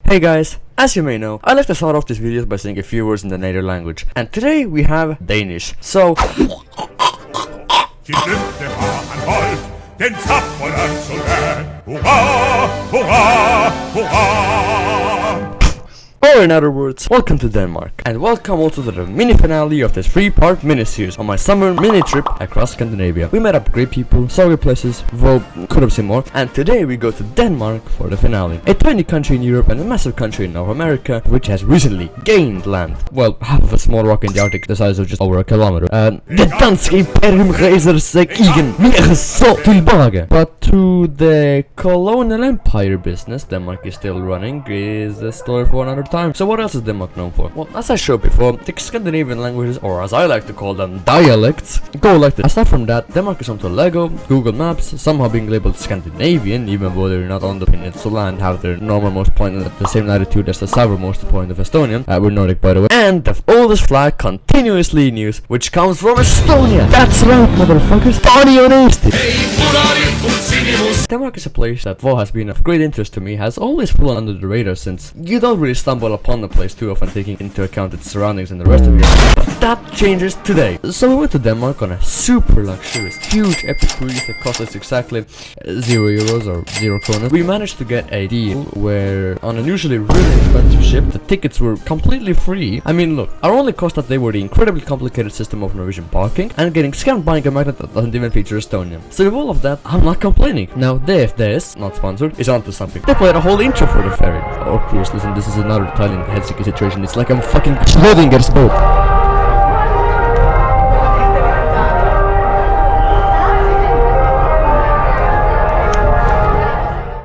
Hey guys, as you may know, I like to start off these videos by saying a few words in the native language, and today we have Danish. So, or in other words, welcome to Denmark, and welcome also to the mini finale of this 3-part mini-series on my summer mini trip across Scandinavia. We met up great people, saw good places, well, could have seen more, and today we go to Denmark for the finale. A tiny country in Europe and a massive country in North America, which has recently gained land. Well, half of a small rock in the Arctic the size of just over a kilometer. The danske imperium reiser sig igen, vi er så tilbage. But to the colonial empire business Denmark is still running is a story for another time. So what else is Denmark known for? Well, as I showed before, the Scandinavian languages, or as I like to call them, dialects, go like this. Aside from that, Denmark is home to Lego, Google Maps, somehow being labeled Scandinavian, even though they're not on the peninsula and have their northernmost point at the same latitude as the southernmost point of Estonia. We're Nordic, by the way. And the oldest flag continuously in use, which comes from Estonia. That's right, motherfuckers. Funny on Denmark is a place that, though has been of great interest to me, has always fallen under the radar since you don't really stumble upon the place too often, taking into account its surroundings and the rest of your life. But that changes today. So we went to Denmark on a super luxurious, huge epic cruise that cost us exactly €0 or 0 kroner. We managed to get a deal where on an usually really expensive ship, the tickets were completely free. I mean, look, our only cost that day were the incredibly complicated system of Norwegian parking and getting scammed buying a magnet that doesn't even feature Estonia. So with all of that, I'm not complaining. Now, DFDS, not sponsored, is onto something. They played a whole intro for the ferry. Or cruise, listen, this is another Tallinn Helsinki situation. It's like I'm fucking Schrödinger's boat.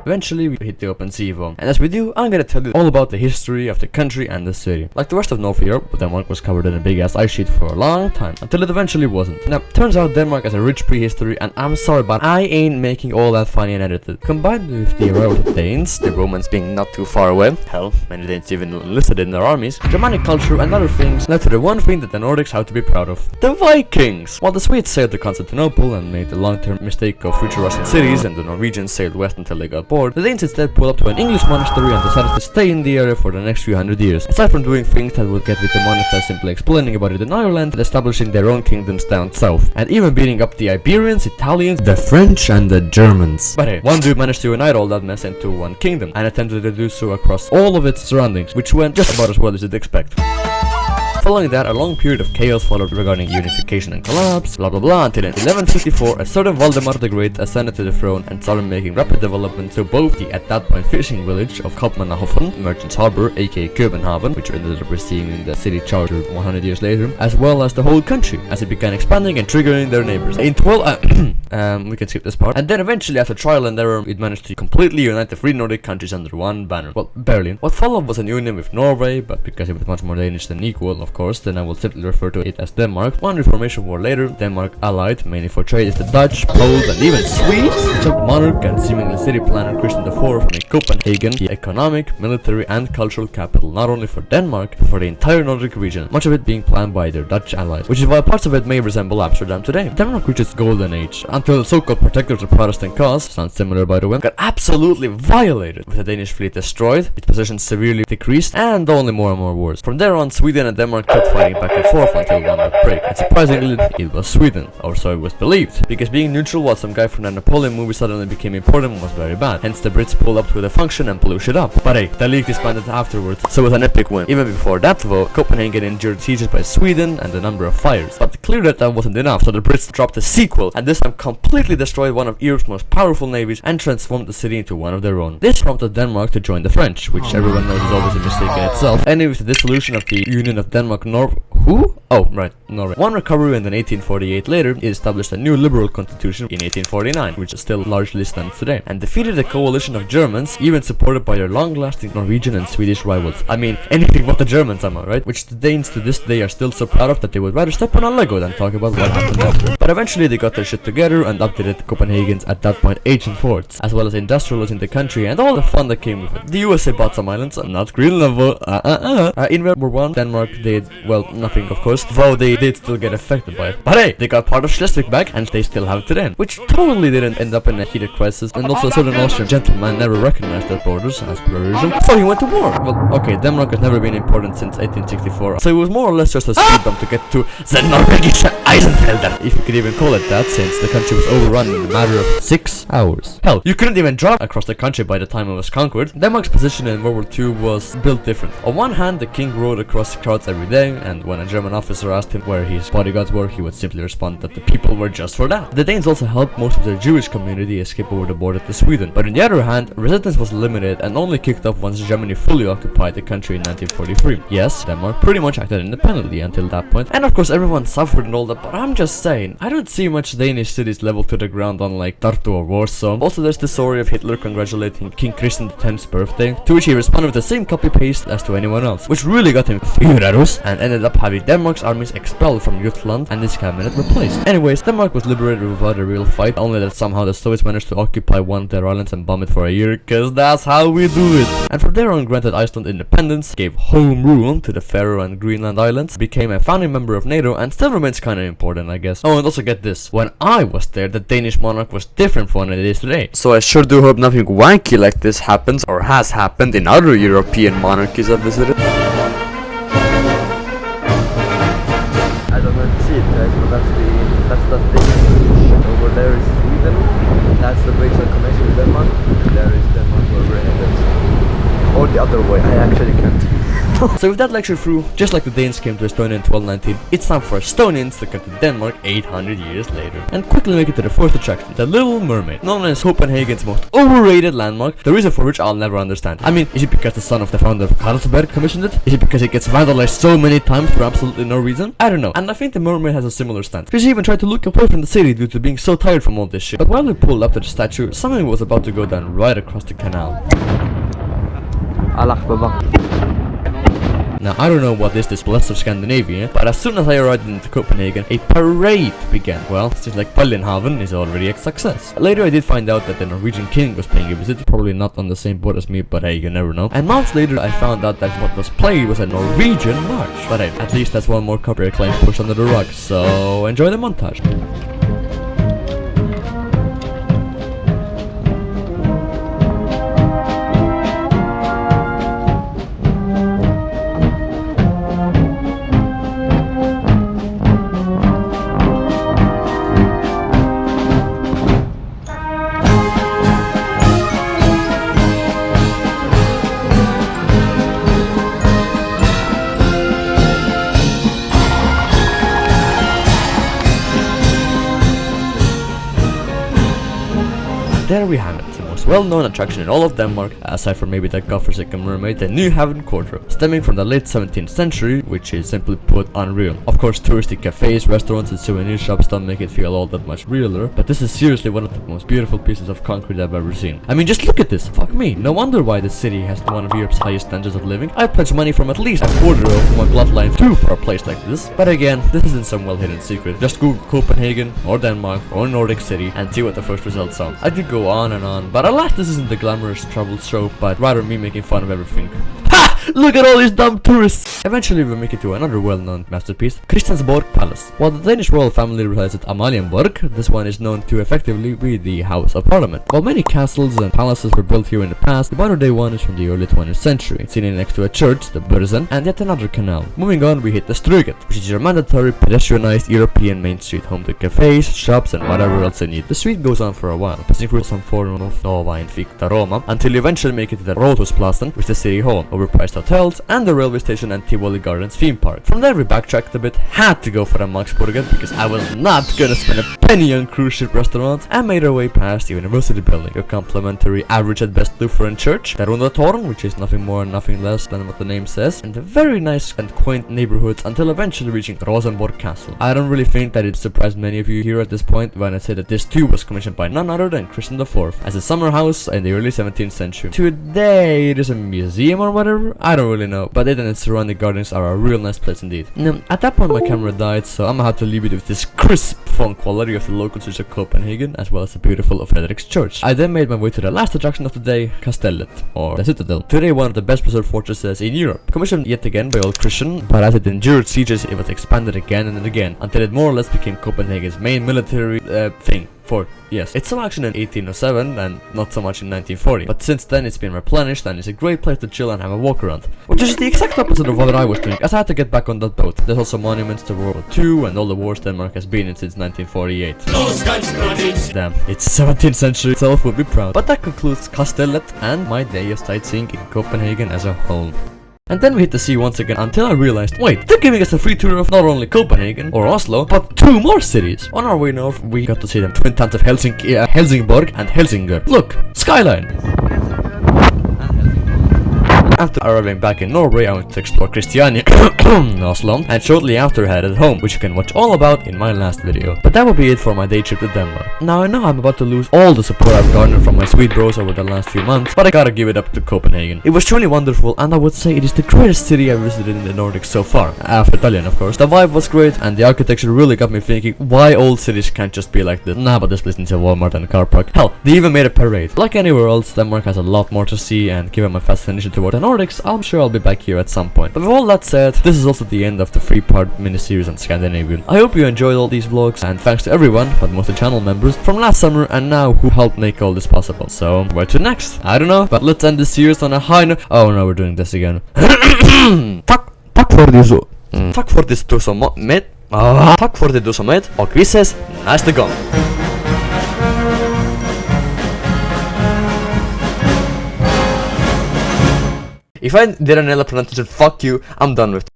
Eventually, we hit the open sea zone, and as we do, I'm gonna tell you all about the history of the country and the city. Like the rest of North Europe, Denmark was covered in a big ass ice sheet for a long time, until it eventually wasn't. Now, turns out Denmark has a rich prehistory, and I'm sorry, but I ain't making all that funny and edited. Combined with the arrival of the Danes, the Romans being not too far away, hell, many Danes even enlisted in their armies, Germanic culture and other things led to the one thing that the Nordics have to be proud of: the Vikings! While the Swedes sailed to Constantinople and made the long-term mistake of future Russian cities, and the Norwegians sailed west until they got bored, the Danes instead pulled up to an English monastery and decided to stay in the area for the next few hundred years. Aside from doing things that would get with the monastery simply explaining about it in Ireland and establishing their own kingdoms down south, and even beating up the Iberians, Italians, the French and the Germans. But hey, one dude managed to unite all that mess into one kingdom, and attempted to do so across all of its surroundings, which went just about as well as you'd expect. Following that, a long period of chaos followed regarding unification and collapse, blah blah blah, until in 1154 a certain Valdemar the Great ascended to the throne and started making rapid development to both the at that point fishing village of Kaupmannahöfen, Merchant's Harbor, aka Copenhagen, which ended up receiving the city charter 100 years later, as well as the whole country, as it began expanding and triggering their neighbors. In 12 we can skip this part. And then eventually, after trial and error, it managed to completely unite the 3 Nordic countries under one banner. Well, barely. What followed was a union with Norway, but because it was much more Danish than equal, of course, then I will simply refer to it as Denmark. One Reformation war later, Denmark allied, mainly for trade, is the Dutch, Poles, and even Swedes. Took monarch and seemingly city planner Christian IV made Copenhagen the economic, military, and cultural capital, not only for Denmark, but for the entire Nordic region, much of it being planned by their Dutch allies, which is why parts of it may resemble Amsterdam today. Denmark reached its golden age, until so-called protectors of Protestant cause, sounds similar by the way, got absolutely violated, with the Danish fleet destroyed, its positions severely decreased, and only more and more wars. From there on, Sweden and Denmark kept fighting back and forth until one would break, and surprisingly, it was Sweden, or so it was believed, because being neutral while some guy from the Napoleon movie suddenly became important was very bad, hence the Brits pulled up with a function and blew shit up. But hey, the league disbanded afterwards, so it was an epic win. Even before that though, Copenhagen endured sieges by Sweden and a number of fires, but clear that wasn't enough, so the Brits dropped a sequel, and this time completely destroyed one of Europe's most powerful navies and transformed the city into one of their own. This prompted Denmark to join the French, which everyone knows is always a mistake in itself, and with the dissolution of the Union of Denmark, Norway. One recovery, and then 1848 later, it established a new liberal constitution in 1849, which still largely stands today, and defeated a coalition of Germans, even supported by their long-lasting Norwegian and Swedish rivals. I mean, anything but the Germans, am I right? Which the Danes to this day are still so proud of that they would rather step on a Lego than talk about what happened after. But eventually they got their shit together and updated Copenhagen's at that point ancient forts, as well as industrializing the country and all the fun that came with it. The USA bought some islands, not Greenland, in World War I, Denmark did, well, not nothing, of course, though they did still get affected by it. But hey, they got part of Schleswig back, and they still have it today, which totally didn't end up in a heated crisis. And also, Southern Austrian gentleman never recognized their borders, as per usual, so he went to war. Well, okay, Denmark has never been important since 1864, so it was more or less just a speed bump to get to the Norwegische Eisenfelder, if you could even call it that, since the country was overrun in a matter of 6 hours. Hell, you couldn't even drive across the country by the time it was conquered. Denmark's position in World War II was built different. On one hand, the king rode across the crowds every day, and when a German officer asked him where his bodyguards were, he would simply respond that the people were just for that. The Danes also helped most of their Jewish community escape over the border to Sweden, but on the other hand, resistance was limited and only kicked off once Germany fully occupied the country in 1943. Yes, Denmark pretty much acted independently until that point, and of course everyone suffered and all that, but I'm just saying, I don't see much Danish cities leveled to the ground on like Tartu or Warsaw. Also, there's the story of Hitler congratulating King Christian X's birthday, to which he responded with the same copy-paste as to anyone else, which really got him furious and ended up having Denmark's armies expelled from Jutland and his cabinet replaced. Anyways, Denmark was liberated without a real fight, only that somehow the Soviets managed to occupy one of their islands and bomb it for a year, cause that's how we do it. And from there on granted Iceland independence, gave home rule to the Faroe and Greenland Islands, became a founding member of NATO, and still remains kinda important, I guess. Oh, and also get this, when I was there, the Danish monarch was different from what it is today. So I sure do hope nothing wanky like this happens, or has happened, in other European monarchies I've visited. I don't know if you see it, guys, but that's the thing. Over there is Sweden, that's the bridge that connects with Denmark, and there is Denmark where we're headed. Or the other way, I actually can't. So with that lecture through, just like the Danes came to Estonia in 1219, it's time for Estonians to come to Denmark 800 years later. And quickly make it to the first attraction, the Little Mermaid, known as Copenhagen's most overrated landmark, the reason for which I'll never understand. I mean, is it because the son of the founder of Carlsberg commissioned it? Is it because it gets vandalized so many times for absolutely no reason? I don't know, and I think the mermaid has a similar stance. She even tried to look away from the city due to being so tired from all this shit. But while we pulled up to the statue, something was about to go down right across the canal. Allah Baba. Now, I don't know what is this blessed of Scandinavia, but as soon as I arrived into Copenhagen, a parade began. Well, seems like Tallinn is already a success. Later I did find out that the Norwegian king was paying a visit, probably not on the same boat as me, but hey, you never know. And months later I found out that what was played was a Norwegian march. But hey, at least that's one more copyright claim pushed under the rug, so enjoy the montage. There we have it, the most well-known attraction in all of Denmark, aside from maybe the godforsaken mermaid, the New Haven Quarter, stemming from the late 17th century, which is simply put unreal. Of course, touristy cafes, restaurants and souvenir shops don't make it feel all that much realer, but this is seriously one of the most beautiful pieces of concrete I've ever seen. I mean, just look at this, fuck me, no wonder why this city has one of Europe's highest standards of living. I pledge money from at least a quarter of my bloodline too for a place like this. But again, this isn't some well-hidden secret. Just Google Copenhagen, or Denmark, or Nordic city, and see what the first results are. I could go on and on, but alas, this isn't the glamorous travel show, but rather me making fun of everything. Ha! Look at all these dumb tourists! Eventually we make it to another well-known masterpiece, Christiansborg Palace. While the Danish royal family resides at Amalienborg, this one is known to effectively be the House of Parliament. While many castles and palaces were built here in the past, the modern day one is from the early 20th century, sitting next to a church, the Börsen, and yet another canal. Moving on, we hit the Struget, which is your mandatory pedestrianized European main street, home to cafes, shops, and whatever else you need. The street goes on for a while, passing through some form of Nova and Fikta Roma, until you eventually make it to the Rådhusplatsen, which is the city hall, overpriced hotels, and the railway station and Tivoli Gardens theme park. From there we backtracked a bit, had to go for a Maxburger because I was not gonna spend a penny on cruise ship restaurants, and made our way past the university building, your complimentary average at best Lutheran church, the Rundatorn, which is nothing more and nothing less than what the name says, and the very nice and quaint neighborhoods until eventually reaching Rosenborg Castle. I don't really think that it surprised many of you here at this point when I say that this too was commissioned by none other than Christian IV as a summer house in the early 17th century. Today it is a museum or whatever, I don't really know, but it and its surrounding gardens are a real nice place indeed. Now, at that point my camera died, so I'm gonna have to leave it with this crisp phone quality of to the local streets of Copenhagen as well as the beautiful Frederick's Church. I then made my way to the last attraction of the day, Castellet, or the Citadel. Today one of the best preserved fortresses in Europe. Commissioned yet again by old Christian, but as it endured sieges it was expanded again and again until it more or less became Copenhagen's main military fort. Yes, it saw action in 1807 and not so much in 1940, but since then it's been replenished and it's a great place to chill and have a walk around. Which is the exact opposite of what I was doing, as I had to get back on that boat. There's also monuments to World War II and all the wars Denmark has been in since 1948. Damn, it's 17th century itself would be proud. But that concludes Castellet and my day of sightseeing in Copenhagen as a whole. And then we hit the sea once again until I realized, wait, they're giving us a free tour of not only Copenhagen or Oslo, but 2 more cities. On our way north, we got to see the twin towns of Helsingborg and Helsingør. Look, skyline! After arriving back in Norway, I went to explore Christiania, Oslo, and shortly after headed home, which you can watch all about in my last video. But that will be it for my day trip to Denmark. Now I know I'm about to lose all the support I've garnered from my sweet bros over the last few months, but I gotta give it up to Copenhagen. It was truly wonderful, and I would say it is the greatest city I've visited in the Nordics so far. After Tallinn, of course. The vibe was great, and the architecture really got me thinking why old cities can't just be like this. Nah, but this place needs a Walmart and a car park. Hell, they even made a parade. Like anywhere else, Denmark has a lot more to see, and given my fascination toward the Nordics, I'm sure I'll be back here at some point. But with all that said, this is also the end of the 3-part mini-series on Scandinavia. I hope you enjoyed all these vlogs, and thanks to everyone, but mostly channel members, from last summer and now who helped make all this possible. So, where to next? I don't know, but let's end this series on a high note. Oh no, we're doing this again. Tack för det så. Tack för det du som med. Tack för det du som med, och vi ses nästa gång. If I didn't nail a pronunciation, fuck you, I'm done with